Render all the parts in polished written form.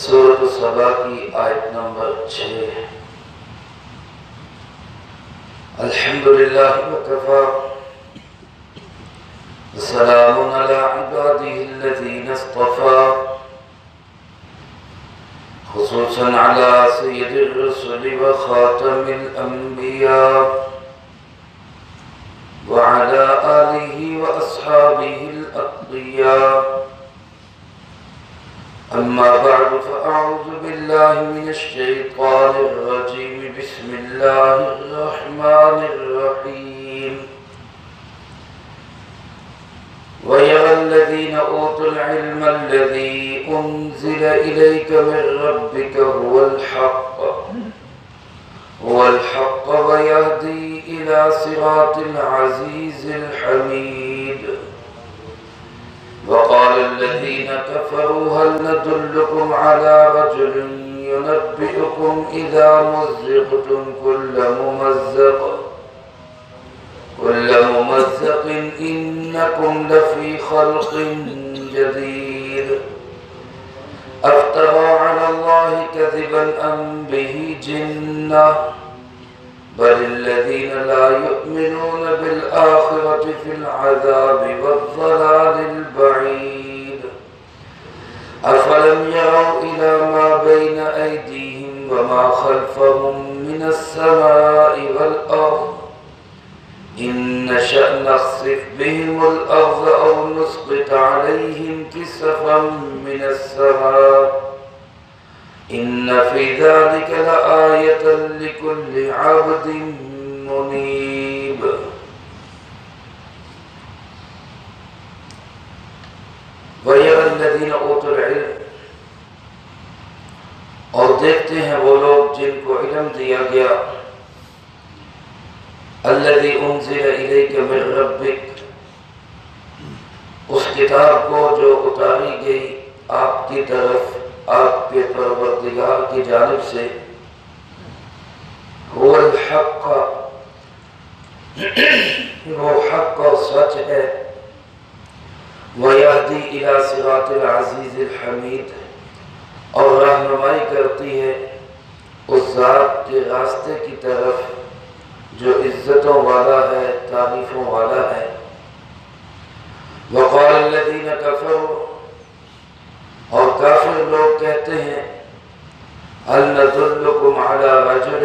سورۃ السبا کی آیت نمبر 6۔ الحمدللہ وکفی وسلام علی عبادہ الذین اصطفی خصوصا علی سید الرسل وخاتم الانبیاء وعلى آلہ واصحابہ الاتقیاء۔ أما بعد فأعوذ بالله من الشيطان الرجيم بسم الله الرحمن الرحيم۔ ويرى الذين أوتوا العلم الذي أنزل إليك من ربك هو الحق ويهدي إلى صراط العزيز الحميد۔ وقال الذين كفروا هل ندلكم على رجل ينبئكم إذا مزقتم كل ممزق إنكم لفي خلق جديد۔ أفترى على الله كذبا أم به جنة بل الذين لا يؤمنون بالآخرة في العذاب والضلال البعيد۔ أفلم يروا إلى ما بين أيديهم وما خلفهم من السماء والأرض إن نشأ نخسف بهم الأرض أو نسقط عليهم كسفا من السماء إن في ذلك لآية لكل عبد منيب۔ وَيَرَى الَّذِينَ أُوتُوا الْعِلْمَ، اور دیکھتے ہیں وہ لوگ جن کو علم دیا گیا، الَّذِي أُنزِلَ إِلَيْكَ مِن رَبِّكَ، اس کتاب کو جو اتاری گئی آپ کی طرف آپ کے پروردگار کی جانب سے، وہ الحق، وہ حق اور سچ ہے، وَيَهْدِي إِلَى صِرَاطِ الْعَزِيزِ الْحَمِيدِ، اور رہنمائی کرتی ہے اس ذات کے راستے کی طرف جو عزتوں والا ہے، تعریفوں والا ہے۔ وَقَالَ الَّذِينَ كَفَرُوا، اور کافر لوگ کہتے ہیں، هَلْ نَدُلُّكُمْ عَلَى رَجُلٍ،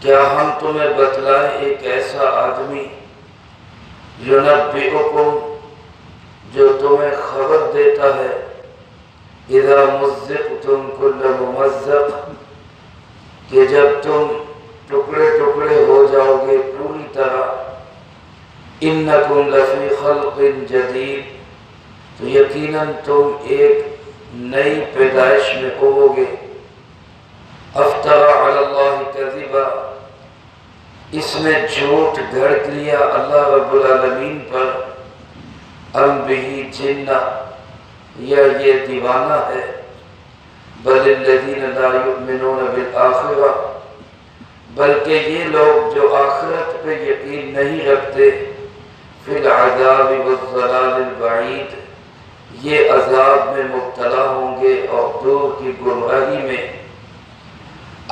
کیا ہم تمہیں بتلائیں ایک ایسا آدمی، يُنَبِّئُكُمْ، جو تمہیں خبر دیتا ہے، اِذَا مُزِّقْتُمْ كُلَّ مُمَزَّقٍ، کہ جب تم ٹکڑے ٹکڑے ہو جاؤ گے پوری طرح، إِنَّكُمْ لَفِي خَلْقٍ جَدِيدٍ، تو یقیناً تم ایک نئی پیدائش میں ہو گے۔ افترا علی اللہ کذبا، اس میں جھوٹ گھڑ لیا اللہ رب العالمین پر، ام بہ جنہ، یا یہ دیوانہ ہے، بل الذین لا یؤمنون بالآخرہ، بلکہ یہ لوگ جو آخرت پہ یقین نہیں رکھتے، فی العذاب والضلال البعید، یہ عذاب میں مبتلا ہوں گے اور دور کی گمراہی میں۔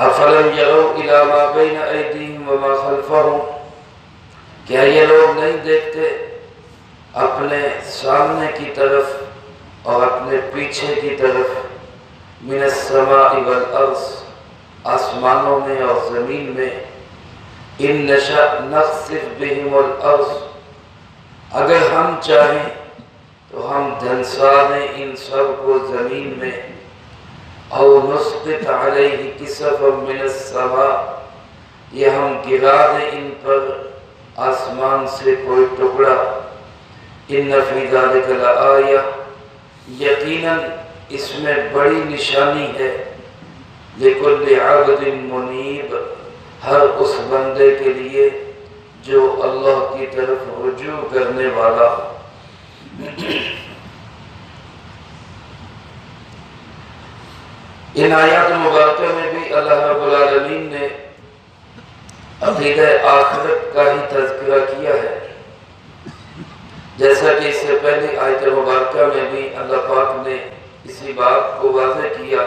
افلم یروا الی ما بین ایدیہم وما خلفہم، کیا یہ لوگ نہیں دیکھتے اپنے سامنے کی طرف اور اپنے پیچھے کی طرف، من السماء والارض، آسمانوں میں اور زمین میں، ان نشأ نخسف بہم الارض، اگر ہم چاہیں تو ہم دھنسا دیں ان سب کو زمین میں، او نسقط علیہ کسفا من السماء، یہ ہم گرا دیں ان پر آسمان سے کوئی ٹکڑا، ان فی ذلک لآیہ، یقیناً اس میں بڑی نشانی ہے، لکل عبد منیب، ہر اس بندے کے لیے جو اللہ کی طرف رجوع کرنے والا۔ ان آیات مبارکہ میں بھی اللہ رب العالمین نے عقیدہ آخرت کا ہی تذکرہ کیا ہے، جیسا کہ اس سے پہلی آیت مبارکہ میں بھی اللہ پاک نے اسی بات کو واضح کیا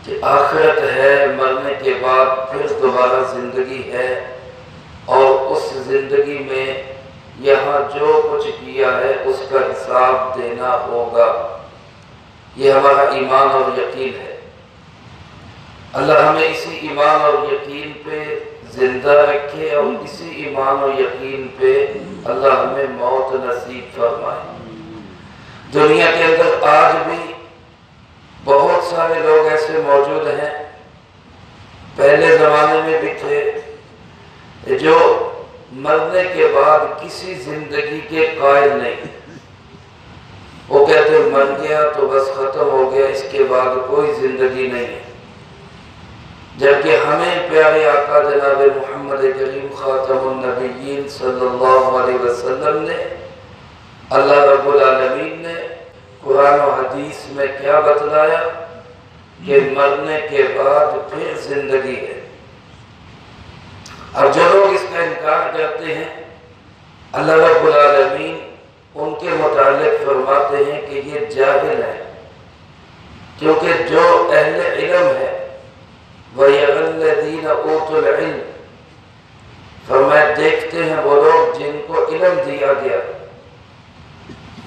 کہ آخرت ہے، مرنے کے بعد پھر دوبارہ زندگی ہے، اور اس زندگی میں یہاں جو کچھ کیا ہے اس کا حساب دینا ہوگا۔ یہ ہمارا ایمان اور یقین ہے۔ اللہ ہمیں اسی ایمان اور یقین پہ زندہ رکھے، اور اسی ایمان اور یقین پہ اللہ ہمیں موت نصیب فرمائے۔ دنیا کے اندر آج بھی بہت سارے لوگ ایسے موجود ہیں، پہلے زمانے میں بھی تھے، جو مرنے کے بعد کسی زندگی کے قائل نہیں۔ وہ کہتے مر گیا تو بس ختم ہو گیا، اس کے بعد کوئی زندگی نہیں ہے۔ جبکہ ہمیں پیارے آقا جناب محمد کریم خاتم النبیین صلی اللہ علیہ وسلم نے، اللہ رب العالمین نے قرآن و حدیث میں کیا بتلایا کہ مرنے کے بعد پھر زندگی ہے۔ اور جو لوگ اس کا انکار کرتے ہیں، اللہ رب العالمین ان کے متعلق فرماتے ہیں کہ یہ جاہل ہے، کیونکہ جو اہل علم ہے وَيَعَلَّذِينَ أُوتُوا الْعِلْمِ، فرمایا دیکھتے ہیں وہ لوگ جن کو علم دیا گیا۔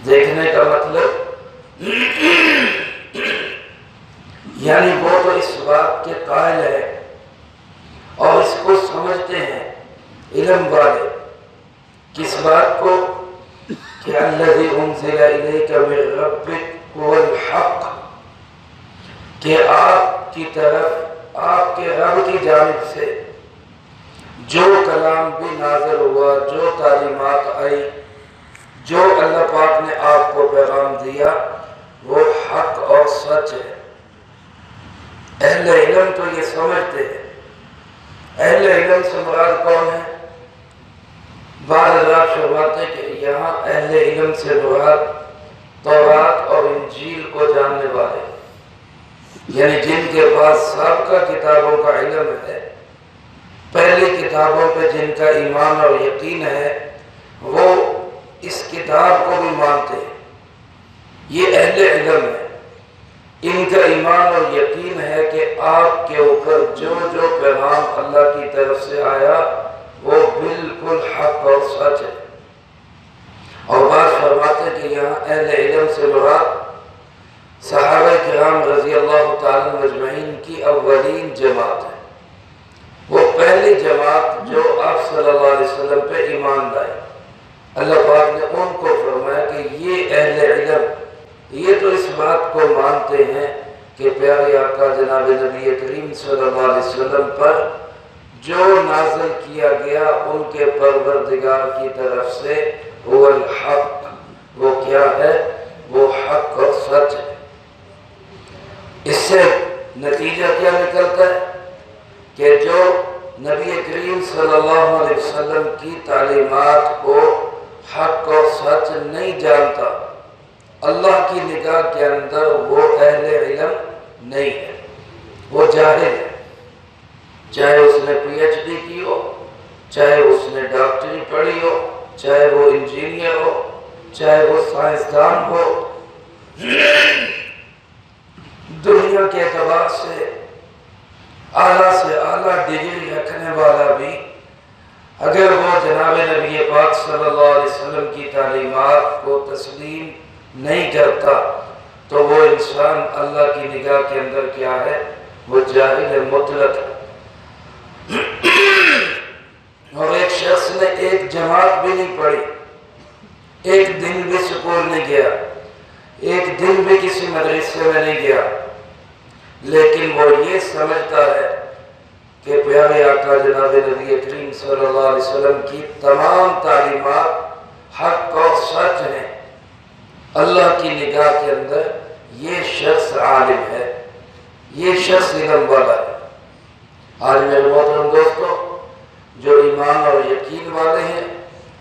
دیکھنے کا مطلب یعنی وہ تو اس بات کے قائل ہے اور اس کو سمجھتے ہیں علم والے، کس بات کو کہ الذی انزل الیک من ربک هو الحق، کہ آپ کی طرف آپ کے رب کی جانب سے جو کلام بھی نازل ہوا، جو تعلیمات آئی، جو اللہ پاک نے آپ کو پیغام دیا، وہ حق اور سچ ہے۔ اہل علم تو یہ سمجھتے ہیں۔ اہل علم سے مراد کون ہے؟ بعض حضرات فرماتے ہیں کہ یہاں اہل علم سے مراد تورات اور انجیل کو جاننے والے، یعنی جن کے پاس سابقہ کتابوں کا علم ہے، پہلی کتابوں پہ جن کا ایمان اور یقین ہے، وہ اس کتاب کو بھی مانتے ہیں۔ یہ اہل علم ہے، ان کا ایمان اور یقین ہے کہ آپ کے اوپر جو جو پیغام اللہ کی طرف سے آیا وہ بالکل حق اور سچ ہے۔ اور بعض فرماتے ہیں کہ یہاں اہل علم سے مراد صحابہ کرام رضی اللہ تعالی مجمعین کی اولین جماعت ہے، وہ پہلی جماعت جو آپ صلی اللہ علیہ وسلم پہ ایمان لائے۔ اللہ پاک نے ان کو فرمایا کہ یہ اہل علم، یہ تو اس بات کو مانتے ہیں کہ پیارے آقا جناب نبی کریم صلی اللہ علیہ وسلم پر جو نازل کیا گیا ان کے پروردگار کی طرف سے وہ الحق، وہ کیا ہے؟ وہ حق اور سچ ہے۔ اس سے نتیجہ کیا نکلتا ہے کہ جو نبی کریم صلی اللہ علیہ وسلم کی تعلیمات کو حق اور سچ نہیں جانتا، اللہ کی نگاہ کے اندر وہ اہل علم نہیں ہے، وہ جاہل ہے۔ چاہے اس نے پی ایچ ڈی کی ہو، چاہے اس نے ڈاکٹری پڑھی ہو، چاہے وہ انجینئر ہو، چاہے وہ سائنسدان ہو، دنیا کے اعتبار سے اعلیٰ ڈگری رکھنے والا بھی اگر وہ جناب نبی پاک صلی اللہ علیہ وسلم کی تعلیمات کو تسلیم نہیں کرتا تو وہ انسان اللہ کی نگاہ کے اندر کیا ہے؟ وہ جاہل مطلق ہے۔ اور ایک شخص نے ایک جماعت بھی نہیں پڑھی، ایک دن بھی سکول نہیں گیا، ایک دن بھی کسی مدرسے میں نہیں گیا، لیکن وہ یہ سمجھتا ہے کہ پیارے آقا جناب نبی کریم صلی اللہ علیہ وسلم کی تمام تعلیمات حق اور سچ ہیں، اللہ کی نگاہ کے اندر یہ شخص عالم ہے، یہ شخص علم والا ہے۔ آج میرے محترم دوستو، جو ایمان اور یقین والے ہیں،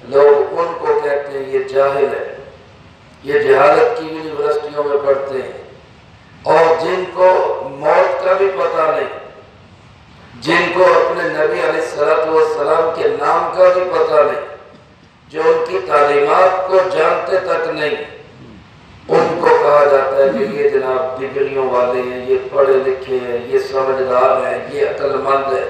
لوگ ان کو کہتے ہیں یہ جاہل ہے، یہ جہالت کی یونیورسٹیوں میں پڑھتے ہیں، اور جن کو موت کا بھی پتہ نہیں، جن کو اپنے نبی علیہ السلام کے نام کا بھی پتہ نہیں، جو ان کی تعلیمات کو جانتے تک نہیں، ان کو کہا ہے کہ یہ جناب ڈگریوں والے ہیں، یہ پڑھے لکھے ہیں، یہ سمجھدار ہیں، یہ عقل مند ہے،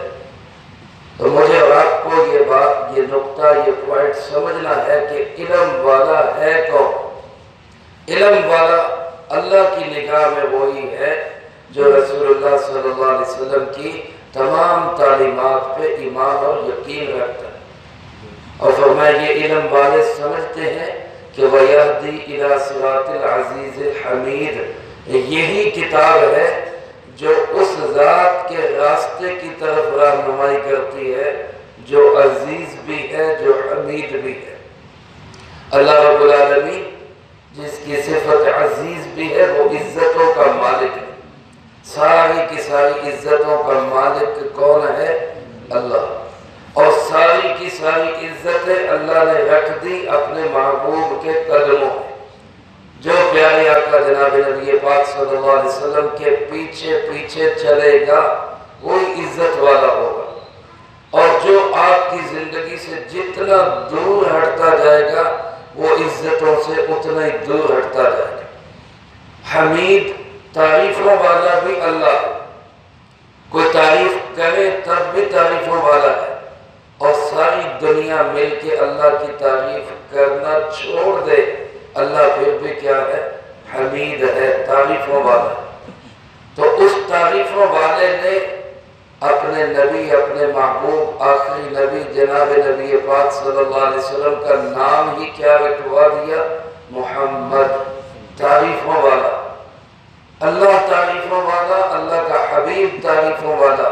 تو مجھے اور آپ کو یہ بات، یہ نقطہ، یہ پوائنٹ سمجھنا ہے کہ علم والا ہے کون؟ علم والا اللہ کی نگاہ میں وہی ہے جو رسول اللہ صلی اللہ علیہ وسلم کی تمام تعلیمات پہ ایمان اور یقین رکھتا ہے۔ اور فرمایا یہ علم والے سمجھتے ہیں کہ وَيَهْدِي إِلَى صِرَاطِ الْعَزِيزِ الْحَمِيدِ، یہی کتاب ہے جو اس ذات کے راستے کی طرف رہنمائی کرتی ہے جو عزیز بھی ہے، جو حمید بھی ہے۔ اللہ رب العالمین جس کی صفت عزیز بھی ہے، وہ عزتوں کا مالک ہے۔ ساری کی ساری عزتوں کا مالک کون ہے؟ اللہ۔ اور ساری کی ساری عزتیں اللہ نے رکھ دی اپنے محبوب کے قدموں میں۔ جو پیارے آقا جناب نبی پاک صلی اللہ علیہ وسلم کے پیچھے پیچھے چلے گا وہی عزت والا ہوگا، اور جو آپ کی زندگی سے جتنا دور ہٹتا جائے گا وہ عزتوں سے اتنا ہی دور ہٹتا جائے گا۔ حمید تعریفوں والا بھی اللہ ہے، کوئی تعریف کرے تب بھی تعریفوں والا ہے، اور ساری دنیا مل کے اللہ کی تعریف کرنا چھوڑ دے، اللہ پھر بھی کیا ہے؟ حمید ہے، تعریفوں والا ہے۔ تو اس تعریفوں والے نے اپنے نبی، اپنے محبوب آخری نبی جناب نبی پاک صلی اللہ علیہ وسلم کا نام ہی کیا رکھوا دیا؟ محمد، تعریفوں والا۔ اللہ تعریفوں والا، اللہ کا حبیب تعریفوں والا۔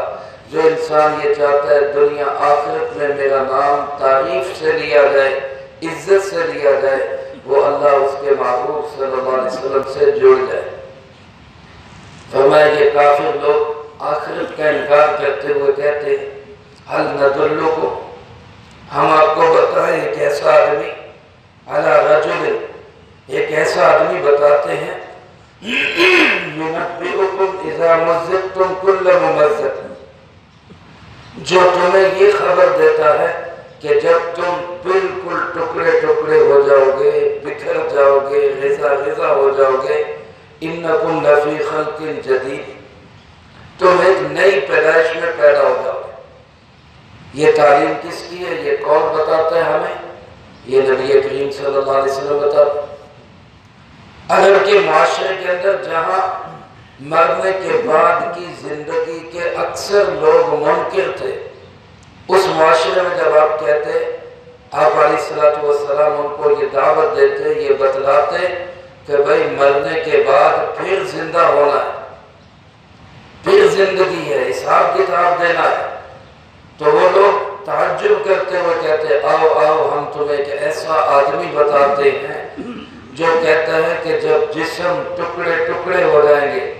جو انسان یہ چاہتا ہے دنیا آخرت میں میرا نام تعریف سے لیا جائے، عزت سے لیا جائے، وہ اللہ اس کے محبوب صلی اللہ علیہ وسلم سے جڑ جائے۔ فرمایا یہ کافر لوگ آخرت کا انکار کرتے ہوئے کہتے ہیں حل ندلکم، ہم آپ کو بتائیں ایک ایسا آدمی، علی رجل، ایک ایسا آدمی بتاتے ہیں، ينبئكم اذا مزقتم كل ممزق، جو تمہیں یہ خبر دیتا ہے کہ جب تم بالکل ٹکڑے ٹکڑے ہو جاؤ گے، بکھر جاؤ گے، غذا غذا ہو جاؤ گے، انکم لفی خلق جدید، تم ایک نئی پیدائش میں پیدا ہو جاؤ گے۔ یہ تعلیم کس کی ہے؟ یہ کون بتاتا ہے ہمیں؟ یہ نبی کریم صلی اللہ علیہ وسلم بتاتا ہے۔ اگر کہ معاشرے کے اندر جہاں مرنے کے بعد کی زندگی کے اکثر لوگ منکر تھے، اس معاشرے میں جب آپ کہتے، آپ علیہ السلام ان کو یہ دعوت دیتے، یہ بتلاتے کہ بھئی مرنے کے بعد پھر زندہ ہونا ہے، پھر زندگی ہے، حساب کتاب دینا ہے، تو وہ لوگ تعجب کرتے ہوئے کہتے آؤ آؤ ہم تمہیں ایک ایسا آدمی بتاتے ہیں جو کہتا ہے کہ جب جسم ٹکڑے ٹکڑے ہو جائیں گے،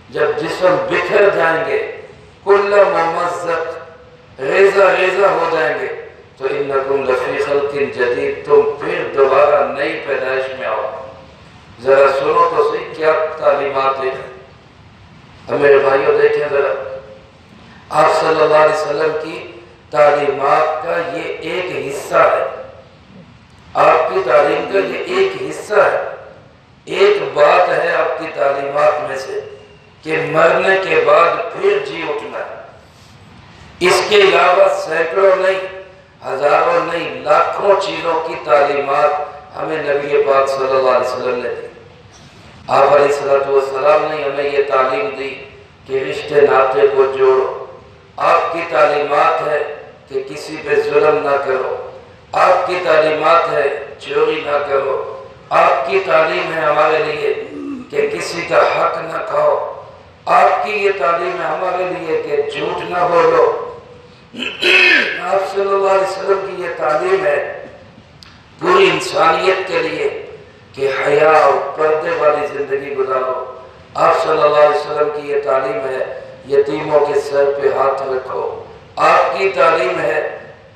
جب جسم بکھر جائیں گے، کل ممزق، ریزہ ریزہ ہو جائیں گے، تو انکم لفی خلق جدید، تم پھر دوبارہ نئی پیدائش میں آؤ۔ ذرا سنو تو صحیح کیا تعلیمات ہیں۔ اب میرے بھائیوں دیکھیں ذرا، آپ صلی اللہ علیہ وسلم کی تعلیمات کا یہ ایک حصہ ہے، آپ کی تعلیم کا یہ ایک حصہ ہے، ایک بات ہے آپ کی تعلیمات میں سے کہ مرنے کے بعد پھر جی اٹھنا ہے۔ اس کے علاوہ سینکڑوں نہیں، ہزاروں نہیں، لاکھوں چیزوں کی تعلیمات ہمیں نبی پاک صلی اللہ علیہ وسلم نے دی۔ آپ علیہ السلام نے ہمیں یہ تعلیم دی کہ رشتے ناطے کو جوڑو۔ آپ کی تعلیمات ہے کہ کسی پہ ظلم نہ کرو، آپ کی تعلیمات ہے چوری نہ کرو، آپ کی تعلیم ہے ہمارے لیے کہ کسی کا حق نہ کھاؤ، آپ کی یہ تعلیم ہے ہمارے لیے کہ جھوٹ نہ بولو۔ آپ صلی اللہ علیہ وسلم کی یہ تعلیم ہے پوری انسانیت کے لیے کہ حیا اور پردے والی زندگی گزارو۔ آپ صلی اللہ علیہ وسلم کی یہ تعلیم ہے یتیموں کے سر پہ ہاتھ رکھو۔ آپ کی تعلیم ہے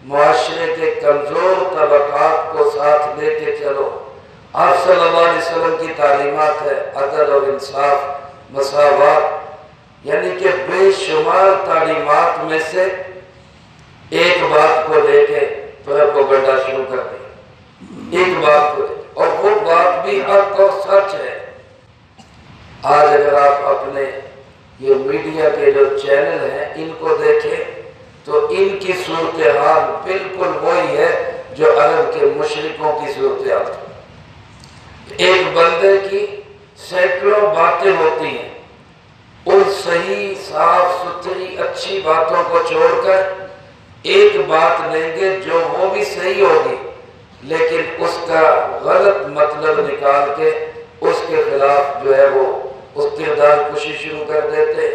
معاشرے کے کمزور طبقات کو ساتھ لے کے چلو۔ آپ صلی اللہ علیہ وسلم کی تعلیمات ہے عدل اور انصاف، مساوات، یعنی کہ بے شمار تعلیمات میں سے ایک بات کو لے کے پروپیگنڈا شروع کر دیا، ایک بات کو لے، اور وہ بات بھی حق اور سچ ہے۔ آج اگر آپ اپنے یہ میڈیا کے جو چینل ہیں ان کو دیکھیں تو ان کی صورتحال بالکل وہی ہے جو عرب کے مشرکوں کی صورتحال تھی۔ ایک بندے کی سینکڑوں باتیں ہوتی ہیں، ان صحیح صاف ستھری اچھی باتوں کو چھوڑ کر ایک بات لیں گے جو وہ بھی صحیح ہوگی، لیکن اس کا غلط مطلب نکال کے اس کے خلاف جو ہے وہ اس کردار کشی شروع کر دیتے،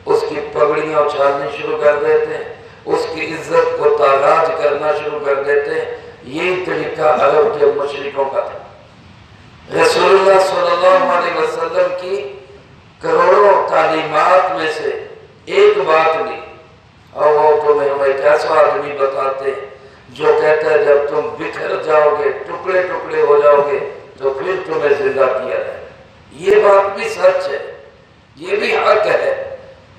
اس کی پگڑیاں اچھالنی شروع کر دیتے، اس کی عزت کو تاراج کرنا شروع کر دیتے۔ یہی طریقہ عرب کے مشرکوں کا تھا۔ رسول اللہ صلی اللہ علیہ وسلم کی کروڑوں تعلیمات میں سے ایک بات لی، اور وہ تمہیں ہم ایک ایسا آدمی بتاتے جو کہتا ہے جب تم بکھر جاؤ گے، ٹکڑے ٹکڑے ہو جاؤ گے تو پھر تمہیں زندہ کیا جائے۔ یہ بات بھی سچ ہے، یہ بھی حق ہے،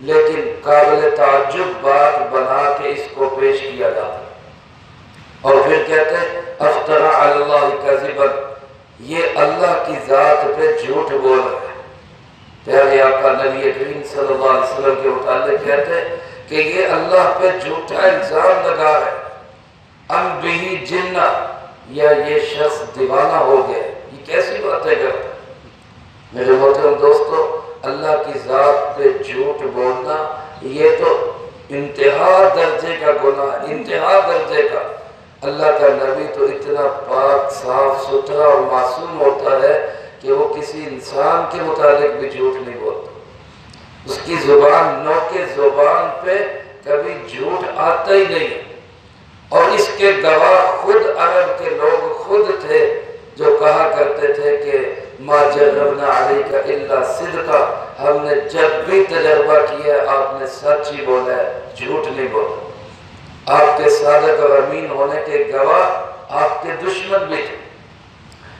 لیکن قابل تعجب بات بنا کے اس کو پیش کیا جاتا ہے، اور پھر کہتے ہیں افترا علی اللہ کذبا، یہ اللہ کی ذات پہ جھوٹ بول رہا ہے۔ پیارے آقا نبی کریم صلی اللہ علیہ وسلم کے متعلق کہتے ہیں کہ یہ اللہ پہ جھوٹا الزام لگا ہے، ام بہ جنہ، یا یہ شخص دیوانہ ہو گیا۔ یہ کیسی باتیں کرتا ہے؟ میرے محترم دوستو، اللہ کی ذات پہ جھوٹ بولنا یہ تو انتہا درجے کا گناہ، انتہا درجے کا۔ اللہ کا نبی تو اتنا پاک صاف ستھرا اور معصوم ہوتا ہے کہ وہ کسی انسان کے متعلق بھی جھوٹ نہیں بولتا، اس کی زبان نوکے زبان پہ کبھی جھوٹ آتا ہی نہیں، اور اس کے گواہ خود عرب کے لوگ خود تھے جو کہا کرتے تھے کہ ما جربنا علیک الا صدقا، ہم نے جب بھی تجربہ کیا ہے آپ نے سچ ہی بولا ہے، جھوٹ نہیں بولا۔ آپ کے صادق اور امین ہونے کے گواہ آپ کے دشمن بھی تھے،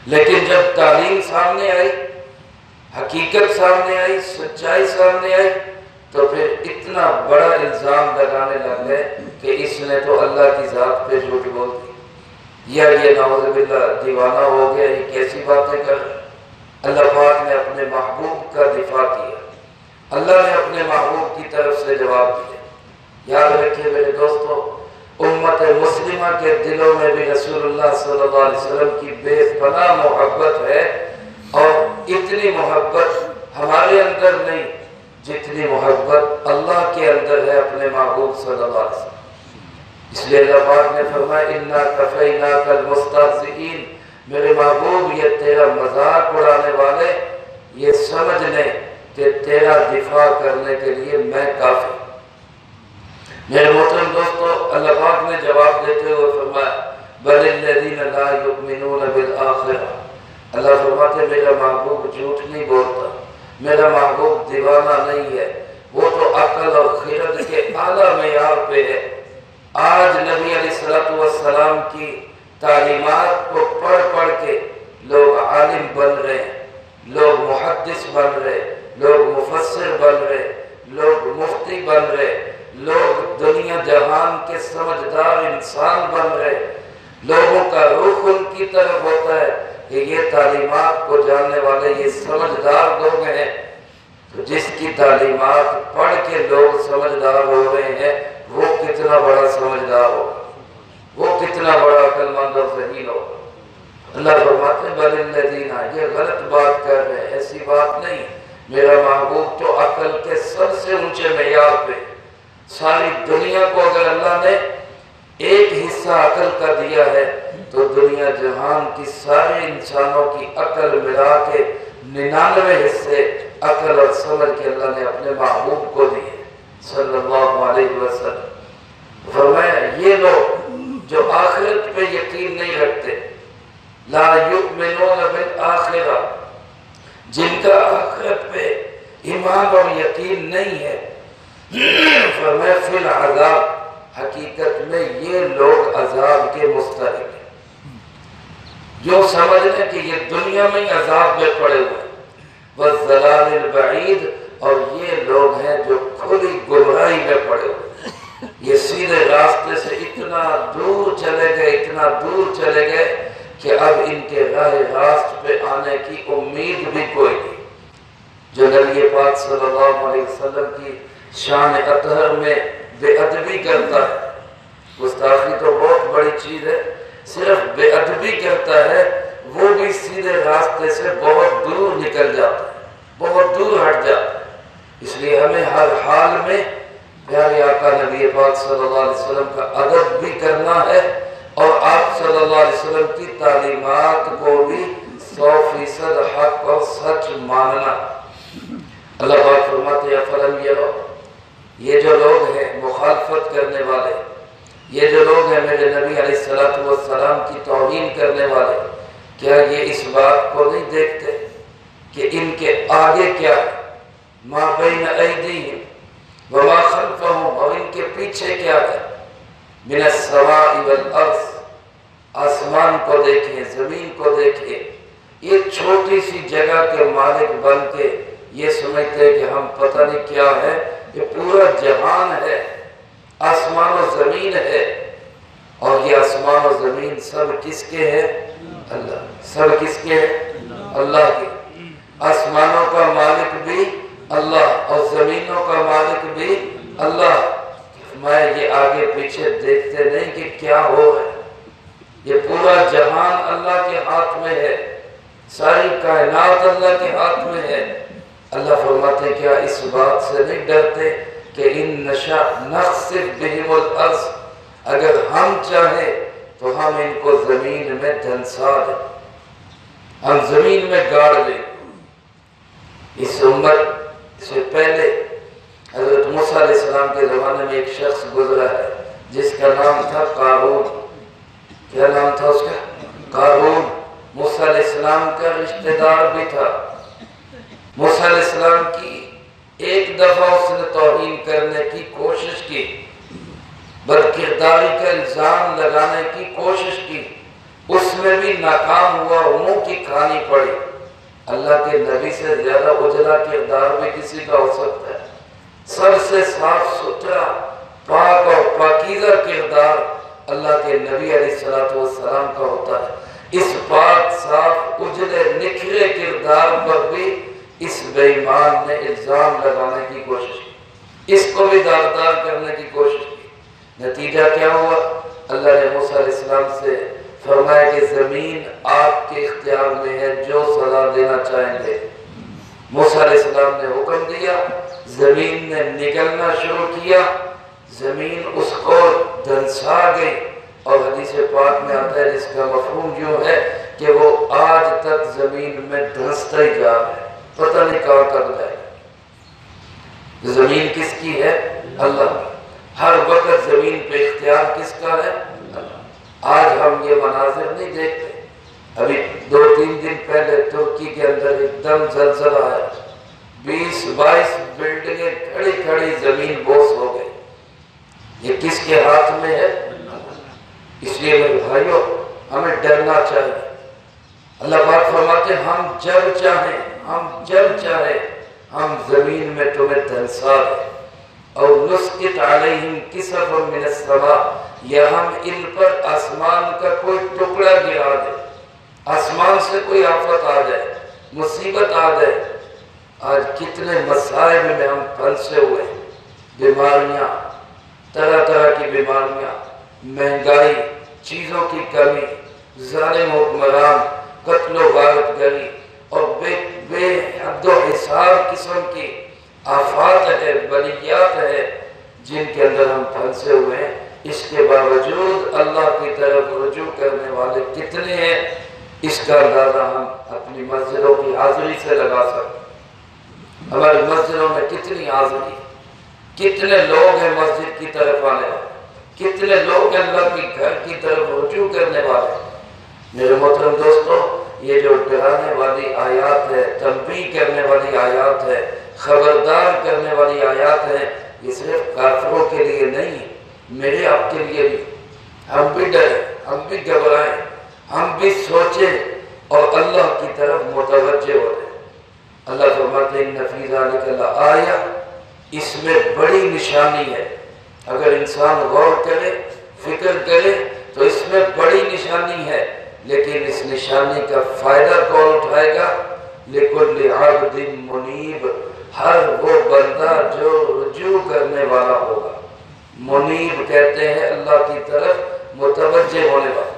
لیکن جب تعلیم سامنے آئی، حقیقت سامنے آئی، سچائی سامنے آئی، تو پھر اتنا بڑا الزام لگانے لگ گئے کہ اس نے تو اللہ کی ذات پہ جھوٹ بول دی، یا یہ نعوذ باللہ دیوانہ ہو گیا، یہ کیسی باتیں کر رہے۔ اللہ پاک نے اپنے محبوب کا دفاع کیا، اللہ نے اپنے محبوب کی طرف سے جواب دیا۔ یاد رکھیے میرے دوستو، امت مسلمہ کے دلوں میں بھی رسول اللہ صلی اللہ علیہ وسلم کی بے پناہ محبت ہے، اور اتنی محبت ہمارے اندر نہیں جتنی محبت اللہ کے اندر ہے اپنے محبوب صلی اللہ علیہ وسلم۔ اس لیے اللہ پاک نے فرمایا انا کفیناک المستہزئین، میرے محبوب یہ تیرا مذاق اڑانے والے یہ سمجھ لیں کہ تیرا دفاع کرنے کے لیے میں کافی۔ میرے محترم دوستو، اللہ پاک نے جواب دیتے ہوئے فرمایا بل الذین لا یؤمنون بالآخرہ، اللہ فرماتے میرا محبوب جھوٹ نہیں بولتا، میرا محبوب دیوانہ نہیں ہے، وہ تو عقل اور خرد کے اعلیٰ معیار پہ ہے۔ آج نبی علیہ السلام کی تعلیمات کو پڑھ پڑھ کے لوگ عالم بن رہے ہیں، لوگ محدث بن رہے، لوگ مفسر بن رہے، لوگ مفتی بن رہے، لوگ دنیا جہان کے سمجھدار انسان بن رہے۔ لوگوں کا رخ ان کی طرف ہوتا ہے کہ یہ تعلیمات کو جاننے والے یہ سمجھدار لوگ ہیں، تو جس کی تعلیمات پڑھ کے لوگ سمجھدار ہو رہے ہیں وہ کتنا بڑا سمجھدار ہوگا، وہ کتنا بڑا عقل مند اور ذہین ہوگا۔ اللہ فرماتے ہیں بل الذین، یہ غلط بات کر رہے ہیں، ایسی بات نہیں، میرا محبوب تو عقل کے سب سے اونچے معیار پہ۔ ساری دنیا کو اگر اللہ نے ایک حصہ عقل کا دیا ہے تو دنیا جہان کی سارے انسانوں کی عقل ملا کے 99 حصے عقل اور سمجھ کے اللہ نے اپنے محبوب کو دیے صلی اللہ علیہ وسلم۔ فرمایا یہ لوگ جو آخرت پہ یقین نہیں رکھتے، لا یؤمنون بالآخرہ، جن کا آخرت پہ ایمان اور یقین نہیں ہے، فرمایا فی العذاب، حقیقت میں یہ لوگ عذاب کے مستحق ہیں۔ جو سمجھ لیں کہ یہ دنیا میں عذاب میں پڑے ہوئے، والضلال البعید، اور یہ لوگ ہیں جو کھلی گمراہی میں پڑے ہوئے، یہ سیدھے راستے سے اتنا دور چلے گئے، اتنا دور چلے گئے کہ اب ان کے راہ راست پہ آنے کی امید بھی کوئی نہیں۔ جو نبی نبی پاک صلی اللہ علیہ وسلم کی شان اطہر میں بے ادبی کرتا ہے، گستاخی تو بہت بڑی چیز ہے، صرف بے ادبی کرتا ہے وہ بھی سیدھے راستے سے بہت دور نکل جاتا ہے، بہت دور ہٹ جاتا ہے۔ اس لیے ہمیں ہر حال میں پیارے آقا نبی پاک صلی اللہ علیہ وسلم کا ادب بھی کرنا ہے اور آپ صلی اللہ علیہ وسلم کی تعلیمات کو بھی 100% حق اور سچ ماننا۔ اللہ پاک فرماتے ہیں فلم یہ جو لوگ ہیں مخالفت کرنے والے، یہ جو لوگ ہیں میرے نبی علیہ السلام کی توہین کرنے والے، کیا یہ اس بات کو نہیں دیکھتے کہ ان کے آگے کیا ہے؟ ما بین ایدیہم وما خلفہم، اور ان کے پیچھے کیا ہے؟ من السماء والارض، آسمان کو دیکھیں، زمین کو دیکھیں۔ یہ چھوٹی سی جگہ کے مالک بن کے یہ سمجھتے ہیں کہ ہم پتہ نہیں کیا ہے، یہ پورا جہان ہے، آسمان و زمین ہے، اور یہ آسمان و زمین سب کس کے ہیں؟ اللہ۔ سب کس کے ہیں؟ اللہ کے۔ آسمانوں کا مالک بھی اللہ اور زمینوں کا مالک بھی اللہ۔ میں یہ آگے پیچھے دیکھتے نہیں کہ کیا ہو ہے، یہ پورا جہان اللہ کے ہاتھ میں ہے، ساری کائنات اللہ کے ہاتھ میں ہے۔ اللہ فرماتے کیا اس بات سے نہیں ڈرتے کہ ان نشاء نخسف بہم الارض، اگر ہم چاہیں تو ہم ان کو زمین میں دھنسا دیں، ہم زمین میں گاڑ دیں۔ اس امت سے پہلے حضرت موسیٰ علیہ السلام کے زمانے میں ایک شخص گزرا ہے جس کا نام تھا قارون۔ کیا نام تھا اس کا؟ قارون۔ موسیٰ علیہ السلام کا رشتہ دار بھی تھا۔ موسیٰ علیہ السلام کی ایک دفعہ اس نے توہین کرنے کی کوشش کی، بدکرداری کا الزام لگانے کی کوشش کی، اس میں بھی ناکام ہوا، منہ کی کھانی پڑی۔ اللہ کے نبی سے زیادہ اجلا کردار بھی کسی کا ہو سکتا ہے؟ سب سے صاف ستھرا پاک اور پاکیزہ کردار اللہ کے نبی علیہ السلام کا ہوتا ہے۔ اس پاک صاف اجلے نکھرے کردار پر بھی اس بے ایمان نے الزام لگانے کی کوشش کی، اس کو بھی داغدار کرنے کی کوشش کی۔ نتیجہ کیا ہوا؟ اللہ نے موسیٰ علیہ السلام سے فرمایا کہ زمین آپ کے اختیار میں ہے، جو سزا دینا چاہیں گے۔ موسیٰ علیہ السلام نے حکم دیا، زمین نے نگلنا شروع کیا، زمین اس کو دھنسا گئی، اور حدیث پاک میں آتا ہے جس کا مفہوم یوں ہے کہ وہ آج تک زمین میں دھنستا ہی جا رہا ہے، پتہ نہیں کہاں تک جائے۔ زمین کس کی ہے؟ اللہ۔ ہر وقت زمین پہ اختیار کس کا ہے؟ اللہ۔ آج ہم یہ مناظر نہیں دیکھتے، ابھی 2-3 دن پہلے ترکی کے اندر ایک دم زلزلہ آیا، 20-22 بلڈنگیں کھڑی کھڑی زمین بوس ہو گئی۔ یہ کس کے ہاتھ میں ہے؟ اس لیے میرے بھائیوں ہمیں ڈرنا چاہیے۔ اللہ پاک فرماتے ہیں ہم جب چاہیں ہم زمین میں تمہیں دھنسا دیں، اور نسقط علیہم کسفا من السماء، یا ہم ان پر آسمان کا کوئی ٹکڑا گرا دے، آسمان سے کوئی آفت آ جائے، مصیبت آ جائے۔ آج کتنے مسائب میں ہم پھنسے ہوئے، بیماریاں، طرح طرح کی بیماریاں، مہنگائی، چیزوں کی کمی، ظالم حکمران، قتل و غارت گری، اور بے حد و حساب قسم کی آفات ہے، بلیات ہے جن کے اندر ہم پھنسے ہوئے ہیں۔ اس کے باوجود اللہ کی طرف رجوع کرنے والے کتنے ہیں، اس کا اندازہ ہم اپنی مسجدوں کی حاضری سے لگا سکتے ہیں۔ ہماری مسجدوں میں کتنی حاضری، کتنے لوگ ہیں مسجد کی طرف آنے والے، کتنے لوگ اللہ کی گھر کی طرف رجوع کرنے والے۔ میرے محترم دوستو، یہ جو ڈرانے والی آیات ہے، تنبیہ کرنے والی آیات ہے، خبردار کرنے والی آیات ہے، یہ صرف کافروں کے لیے نہیں، میرے آپ کے لیے بھی۔ ہم بھی ڈریں، ہم بھی گھبرائیں، ہم بھی سوچیں اور اللہ کی طرف متوجہ ہو جائیں۔ اللہ فرماتے ہیں ان فی ذلک لآیہ، اس میں بڑی نشانی ہے۔ اگر انسان غور کرے، فکر کرے تو اس میں بڑی نشانی ہے، لیکن اس نشانی کا فائدہ کون اٹھائے گا؟ لِكُلِّ عَبْدٍ مُنِيبٍ، ہر وہ بندہ جو رجوع کرنے والا ہوگا۔ منیب کہتے ہیں اللہ کی طرف متوجہ ہونے والا۔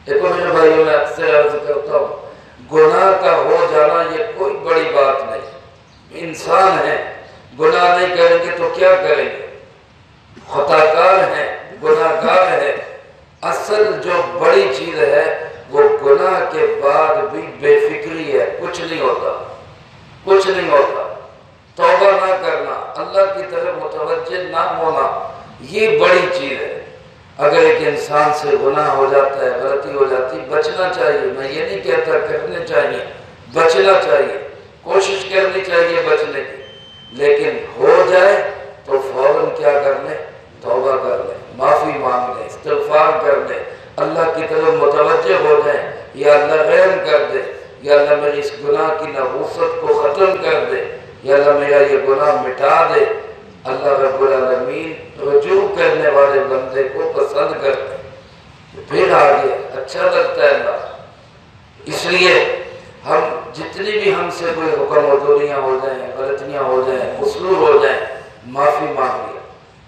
دیکھو میرے بھائیوں، میں اکثر عرض کرتا ہوں، گناہ کا ہو جانا یہ کوئی بڑی بات نہیں۔ انسان ہیں، گناہ نہیں کریں گے تو کیا کریں گے؟ خطا کار ہیں، گناہ گار ہیں۔ اصل جو بڑی چیز ہے وہ گناہ کے بعد بھی بے فکری ہے، کچھ نہیں ہوتا، کچھ نہیں ہوتا۔ توبہ نہ کرنا، اللہ کی طرف متوجہ نہ ہونا، یہ بڑی چیز ہے۔ اگر ایک انسان سے گناہ ہو جاتا ہے، غلطی ہو جاتی، بچنا چاہیے۔ میں یہ نہیں کہتا کرنے چاہیے، بچنا چاہیے، کوشش کرنی چاہیے بچنے کی، لیکن ہو جائے تو فوراً کیا کر لیں؟ توبہ کر لیں، معافی مانگ لیں، استغفار کر لیں، اللہ کی طرف متوجہ ہو جائیں۔ یا اللہ رحم کر دے، یا اللہ میری اس گناہ کی نحوست کو ختم کر دے، یا اللہ میرا یہ گناہ مٹا دے۔ اللہ رب العالمین رجوع کرنے والے بندے کو پسند کرتے ہیں، پھر آگے اچھا لگتا ہے اللہ۔ اس لیے ہم جتنی بھی ہم سے کوئی حکم عدولیاں ہو جائیں، غلطیاں ہو جائیں، قصور ہو جائیں، معافی مانگ لیا،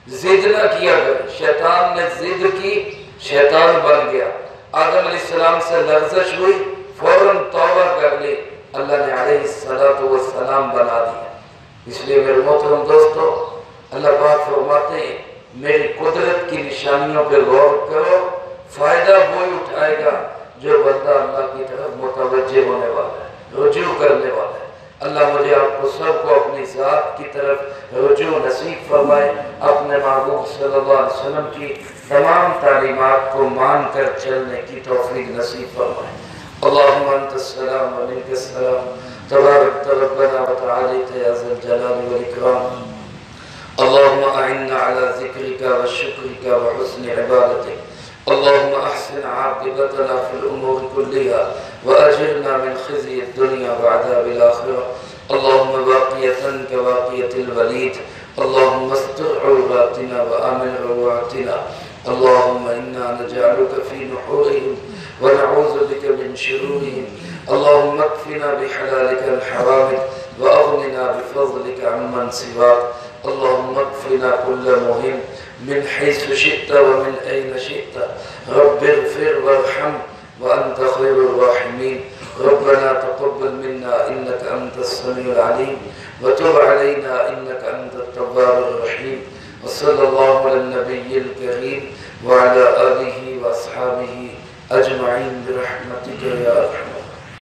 ضد نہ کیا کریں۔ شیطان نے ضد کی، شیطان بن گیا۔ آدم علیہ السلام سے لغزش ہوئی، فوراً توبہ کر لی، اللہ نے علیہ السلام بنا دیا۔ اس لیے میرے محترم دوستو، اللہ پاک فرماتے ہیں میری قدرت کی نشانیوں پہ غور کرو، فائدہ وہی اٹھائے گا جو بندہ اللہ کی طرف متوجہ ہونے والا ہے، رجوع کرنے والا ہے۔ اللہ مجھے آپ کو سب کو اپنی ذات کی طرف رجوع نصیب فرمائے، اپنے محبوب صلی اللہ علیہ وسلم کی تمام تعلیمات کو مان کر چلنے کی توفیق نصیب فرمائے۔ اللہم انت السلام و منک السلام، تبارک ربنا و تعالیت یا ذا الجلال والاکرام۔ اللهم أعنا على ذكرك وشكرك وحسن عبادتك، اللهم أحسن عاقبتنا في الأمور كلها وأجرنا من خزي الدنيا وعذاب الآخرة، اللهم باقية كباقية الوليد، اللهم استر عوراتنا وآمن روعاتنا، اللهم إنا نجعلك في نحورهم ونعوذ بك من شرورهم، اللهم اكفنا بحلالك الحرام وأغننا بفضلك عمن سواك، اللهم اكفنا كل مهم من حيث شئت ومن أين شئت، رب اغفر وارحم وأنت خير الراحمين، ربنا تقبل منا إنك أنت السميع العليم وتب علينا إنك أنت التواب الرحيم، وصلى الله على النبي الكريم وعلى آله وأصحابه أجمعين برحمتك يا أرحم